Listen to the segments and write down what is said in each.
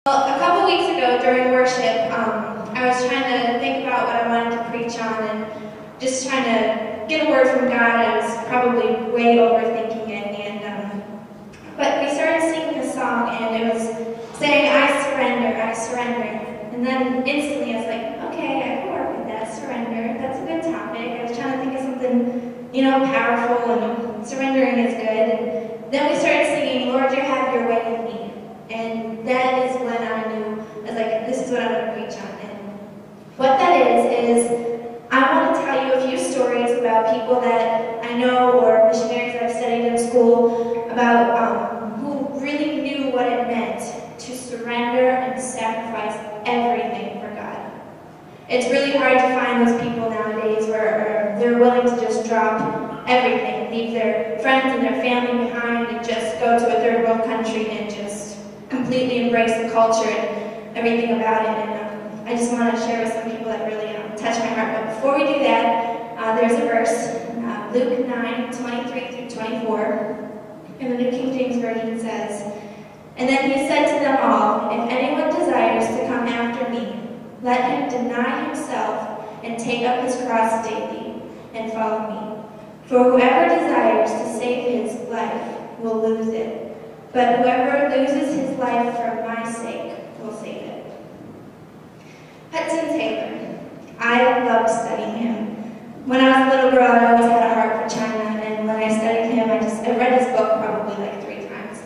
Well, a couple weeks ago during worship, I was trying to think about what I wanted to preach on and just trying to get a word from God. I was probably way overthinking it, but we started singing a song, and it was saying, I surrender, I surrender. And then instantly I was like, okay, I can work with that, surrender. That's a good topic. I was trying to think of something, powerful, and surrendering is good. And then we started singing, Lord, you have your way in me. And that is when I knew, I was like, this is what I'm going to preach on. And what that is I want to tell you a few stories about people that I know or missionaries that I've studied in school about who really knew what it meant to surrender and sacrifice everything for God. It's really hard to find those people nowadays where they're willing to just drop everything, leave their friends and their family behind and just go to a third world country and just completely embrace the culture and everything about it. And I just want to share with some people that really touch my heart. But before we do that, there's a verse, Luke 9:23-24, in the New King James Version says, And then he said to them all, If anyone desires to come after me, let him deny himself and take up his cross daily and follow me. For whoever desires to save his life will lose it. But whoever loses his life for my sake will save it. Hudson Taylor. I loved studying him. When I was a little girl, I always had a heart for China, and when I studied him, I read his book probably like 3 times.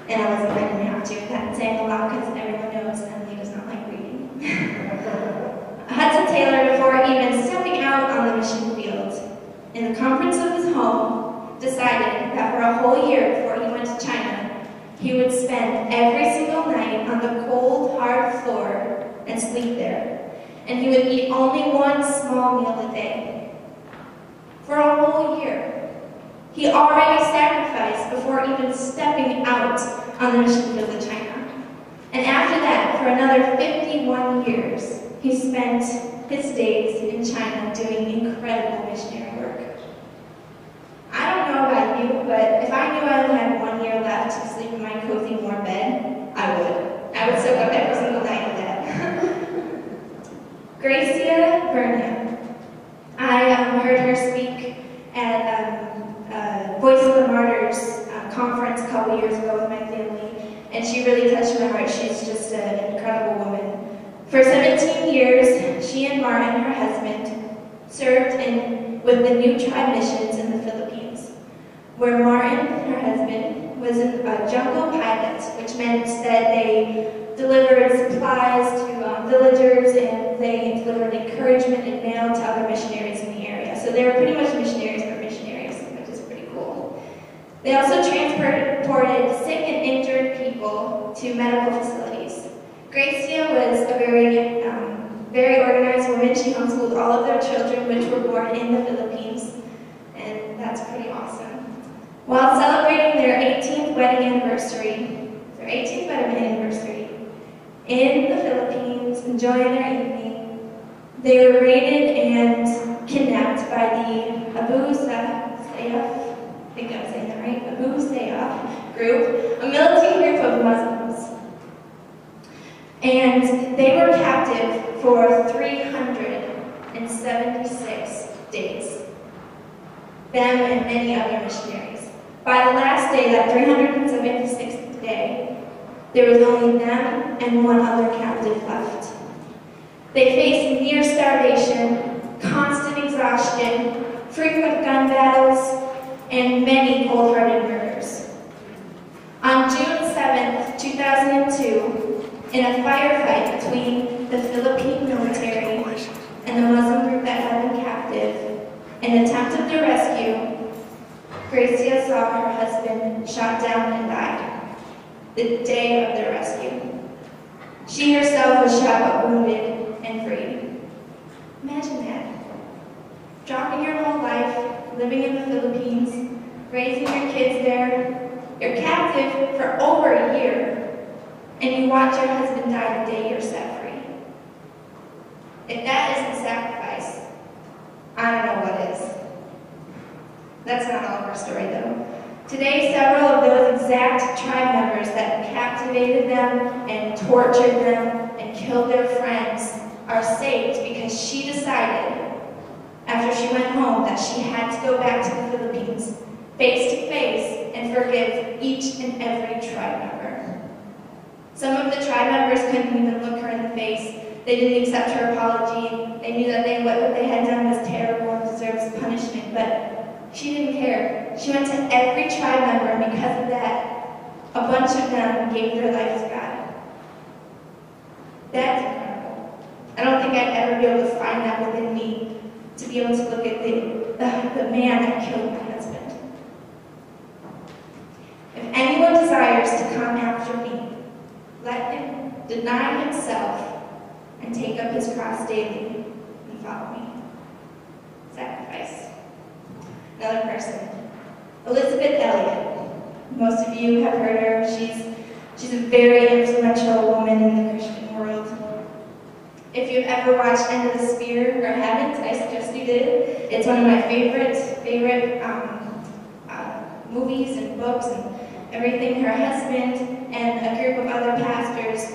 And I didn't have to. That's saying a lot because everyone knows Emily does not like reading. Hudson Taylor, before even stepping out on the mission field, in the comforts of his home, decided that for a whole year before he went to China, he would spend every single night on the cold, hard floor and sleep there. And he would eat only one small meal a day. For a whole year. He already sacrificed before even stepping out on the mission field in China. And after that, for another 51 years, he spent his days in China doing incredible missionary work. I don't know about you, but if I knew I only had 1 year left to sleep in my cozy warm bed, I would. I would soak up every single night of that. Gracia Burnham. I heard her speak at Voice of the Martyrs conference a couple years ago with my family, and she really touched my heart. She's just an incredible woman. For 17 years, she and Martin, her husband, served with the New Tribe missions in the Philippines, where Martin, her husband, was a jungle pilot, which meant that they delivered supplies to villagers, and they delivered encouragement and mail to other missionaries in the area. So they were pretty much missionaries for missionaries, which is pretty cool. They also transported sick and injured people to medical facilities. Gracia was a very organized woman. She homeschooled all of their children, which were born in the Philippines, and that's pretty awesome. While celebrating their 18th wedding anniversary, in the Philippines, enjoying their evening, they were raided and kidnapped by the Abu Sayyaf, I think I'm saying that right, Abu Sayyaf group, a militant group of Muslims. And they were captive for 376 days. Them and many other missionaries. By the last day, that 376th day, there was only them and one other captive left. They faced near starvation, constant exhaustion, frequent gun battles, and many cold-hearted murders. On June 7th, 2002, in a firefight between the Philippine military and the Muslim group that had been captive, in an attempt to rescue, Gracia saw her husband shot down and died the day of their rescue. She herself was shot but wounded and freed. Imagine that. Dropping your whole life, living in the Philippines, raising your kids there, you're captive for over a year, and you watch your husband die the day you're set free. If that isn't sacrifice, I don't know what is. That's not all of our story, though. Today, several of those exact tribe members that captivated them and tortured them and killed their friends are saved because she decided, after she went home, that she had to go back to the Philippines, face to face, and forgive each and every tribe member. Some of the tribe members couldn't even look her in the face. They didn't accept her apology. They knew that what they had done was terrible and deserves punishment, but she didn't care. She went to every tribe member, and because of that, a bunch of them gave their life to God. That's incredible. I don't think I'd ever be able to find that within me, to be able to look at the man that killed my husband. If anyone desires to come after me, let him deny himself and take up his cross daily and follow me. Sacrifice. Another person. Elizabeth Elliot. Most of you have heard her. She's a very influential woman in the Christian world. If you've ever watched End of the Spear or haven't, I suggest you did. It's one of my favorite movies and books and everything. Her husband and a group of other pastors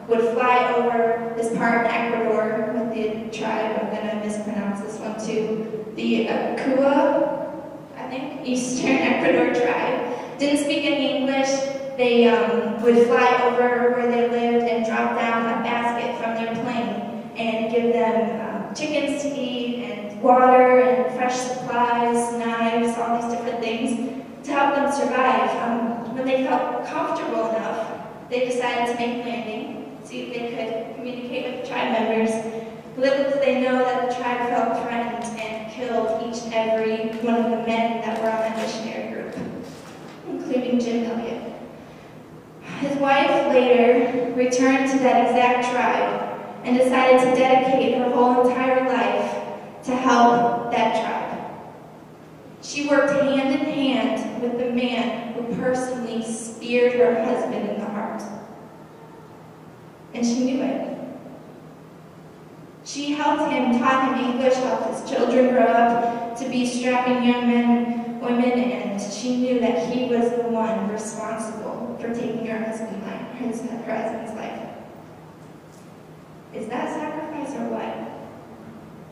would fly over this part in Ecuador with the tribe, I'm going to mispronounce this one too, the Kua, I think, Eastern Ecuador tribe. Didn't speak any English. They would fly over where they lived and drop down a basket from their plane and give them chickens to eat and water and fresh supplies, knives, all these different things to help them survive. When they felt comfortable enough, they decided to make landing, see if they could communicate with the tribe members. Little did they know that the tribe felt threatened and killed each and every one of the men that were on that missionary group, including Jim Elliot. His wife later returned to that exact tribe and decided to dedicate her whole entire life to help that tribe. She worked hand in hand with the man who personally speared her husband in the heart. And she knew it. She helped him, taught him English, helped his children grow up to be strapping young men and women, and she knew that he was the one responsible for taking her husband's life. Is that sacrifice or what?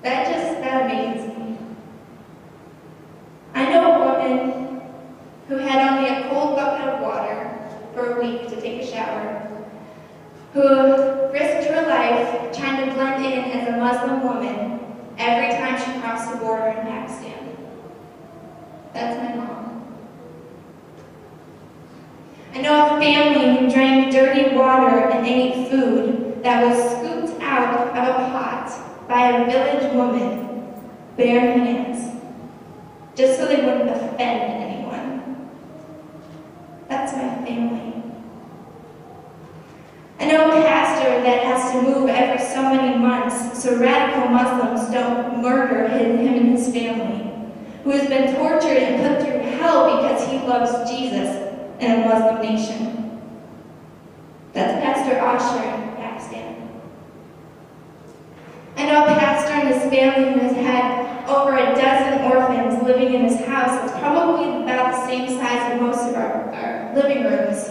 That amazes me. I know a woman who had only a cold bucket of water for a week to take a shower, who risked her life trying to blend in as a Muslim woman every time she crossed the border in Pakistan. That's my mom. I know a family who drank dirty water and ate food that was scooped out of a pot by a village woman, bare hands, just so they wouldn't offend anyone. That's my family. I know a pastor that has to move every so many months so radical Muslims don't murder him and his family, who has been tortured and put through hell because he loves Jesus in a Muslim nation. That's Pastor Asher in Pakistan. I know a pastor and his family who has had over a dozen orphans living in his house. It's probably about the same size as most of our living rooms.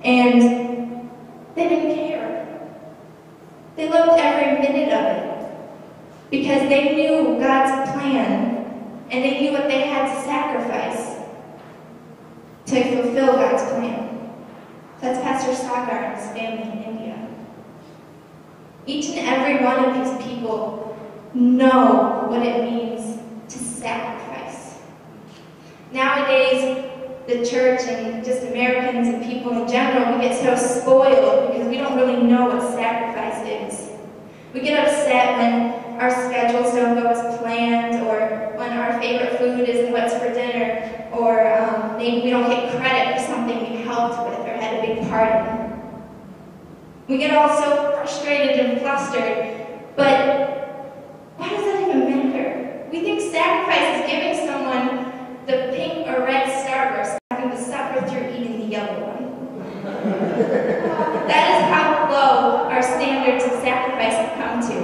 And they didn't care. They loved every minute of it because they knew God's plan and they knew what they had to sacrifice to fulfill God's plan. That's Pastor Sagar and his family in India. Each and every one of these people know what it means to sacrifice. Nowadays, the church and just Americans and people in general, we get so spoiled because we don't really know what sacrifice is. We get upset when our schedules don't go as planned, or when our favorite food isn't what's for dinner, or maybe we don't get credit for something we helped with or had a big part in. We get all so frustrated and flustered, but why does that even matter? We think sacrifice is giving someone the pink or red Starburst, having to suffer through eating the yellow one. That is how low our standards of sacrifice have come to.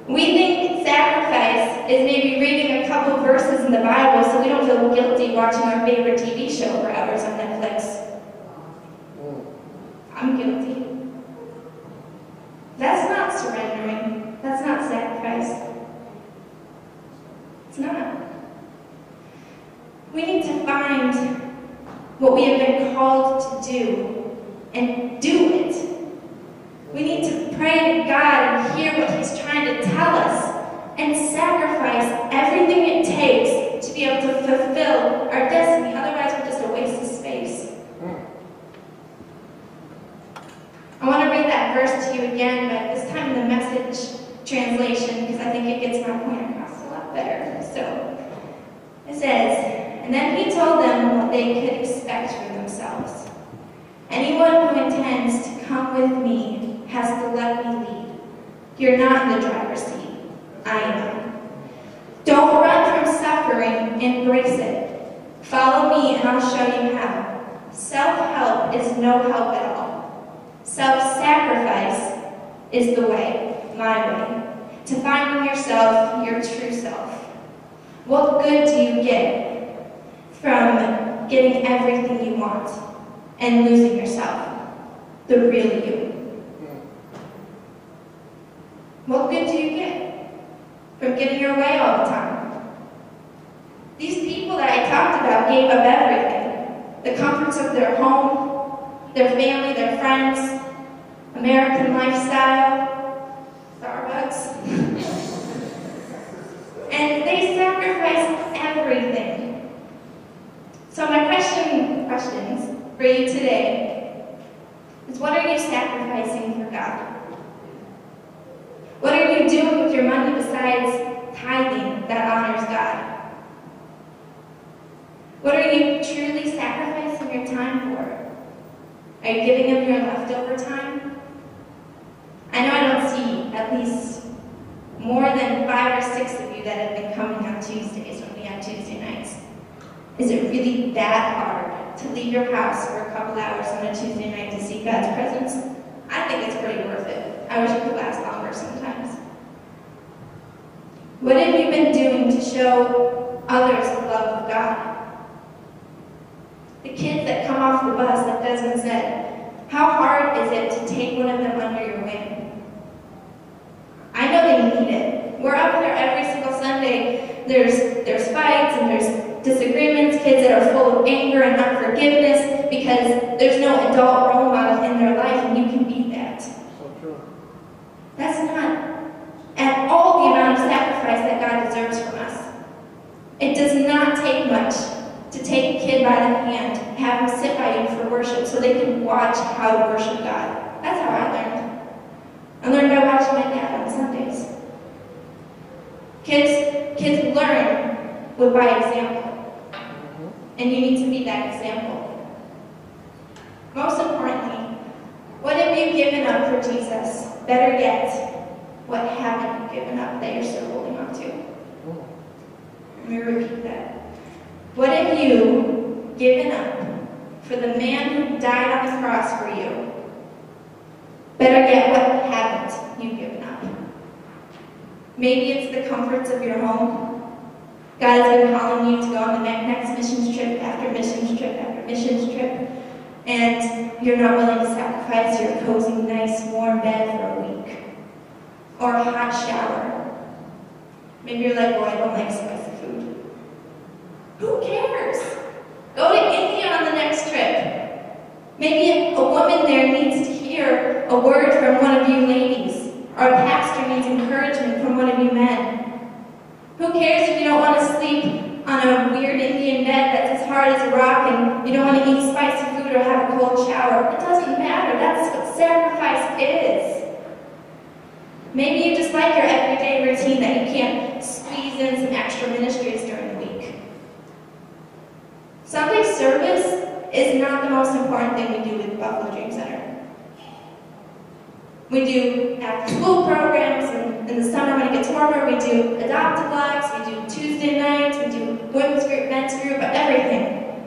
We think sacrifice is maybe reading a couple verses in the Bible so we don't guilty watching our favorite TV show for hours on Netflix. I'm guilty. That's not surrendering. That's not sacrifice. It's not. We need to find what we have been called to do and do it. We need to pray to God and hear what He's trying to tell us and sacrifice everything it takes to be able to fulfill our destiny. Otherwise, we're just a waste of space. I want to read that verse to you again, but this time in the Message translation, because I think it gets my point across a lot better. So, it says, "And then He told them what they could expect for themselves. Anyone who intends to come with me has to let me lead. You're not in the driver's seat. I am. Don't run from suffering, embrace it. Follow me and I'll show you how. Self-help is no help at all. Self-sacrifice is the way, my way, to finding yourself, your true self. What good do you get from getting everything you want and losing yourself, the real you? What good do you get from getting your way all the time? These people that I talked about gave up everything. The comforts of their home, their family, their friends, American lifestyle, Starbucks. And they sacrificed everything. So my questions for you today is, what are you sacrificing for God? What are you doing with your money besides tithing that honors God? What are you truly sacrificing your time for? Are you giving Him your leftover time? I know I don't see at least more than 5 or 6 of you that have been coming on Tuesdays when we have Tuesday nights. Is it really that hard to leave your house for a couple hours on a Tuesday night to seek God's presence? I think it's pretty worth it. I wish it could last longer sometimes. What have you been doing to show others the love of God? The kids that come off the bus, like Desmond said, how hard is it to take one of them under your wing? I know they need it. We're up there every single Sunday. There's fights and there's disagreements, kids that are full of anger and unforgiveness because there's no adult role model in their life, and you can be that. So true. That's not at all the amount of sacrifice that God deserves from us. It does not take much to take a kid by the hand, have them sit by you for worship so they can watch how to worship God. That's how I learned. I learned by watching my dad on Sundays. Kids learn by example. And you need to be that example. Most importantly, what have you given up for Jesus? Better yet, what haven't you given up that you're still holding on to? Let me repeat that. What have you given up for the man who died on the cross for you? Better yet, what haven't you given up? Maybe it's the comforts of your home. God has been calling you to go on the next missions trip after missions trip after missions trip, and you're not willing to sacrifice your cozy, nice, warm bed for a week, or a hot shower. Maybe you're like, oh, I don't like spicy food. Who cares? Go to India on the next trip. Maybe a woman there needs to hear a word from one of you ladies, or a pastor needs encouragement from one of you men. Who cares if you don't want to sleep on a weird Indian bed that's as hard as a rock and you don't want to eat spicy food or have a cold shower? It doesn't matter. That's what sacrifice is. Maybe you just like your everyday routine that you can't squeeze in some extra ministries during the week. Sunday service is not the most important thing we do with Buffalo Dream Center. We do after-school programs, and in the summer when it gets warmer, we do adopt-a-blocks, we do Tuesday nights, we do women's group, men's group, everything.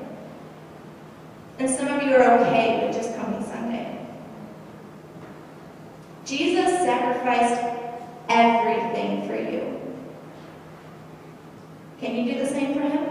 And some of you are okay with just coming Sunday. Jesus sacrificed everything for you. Can you do the same for Him?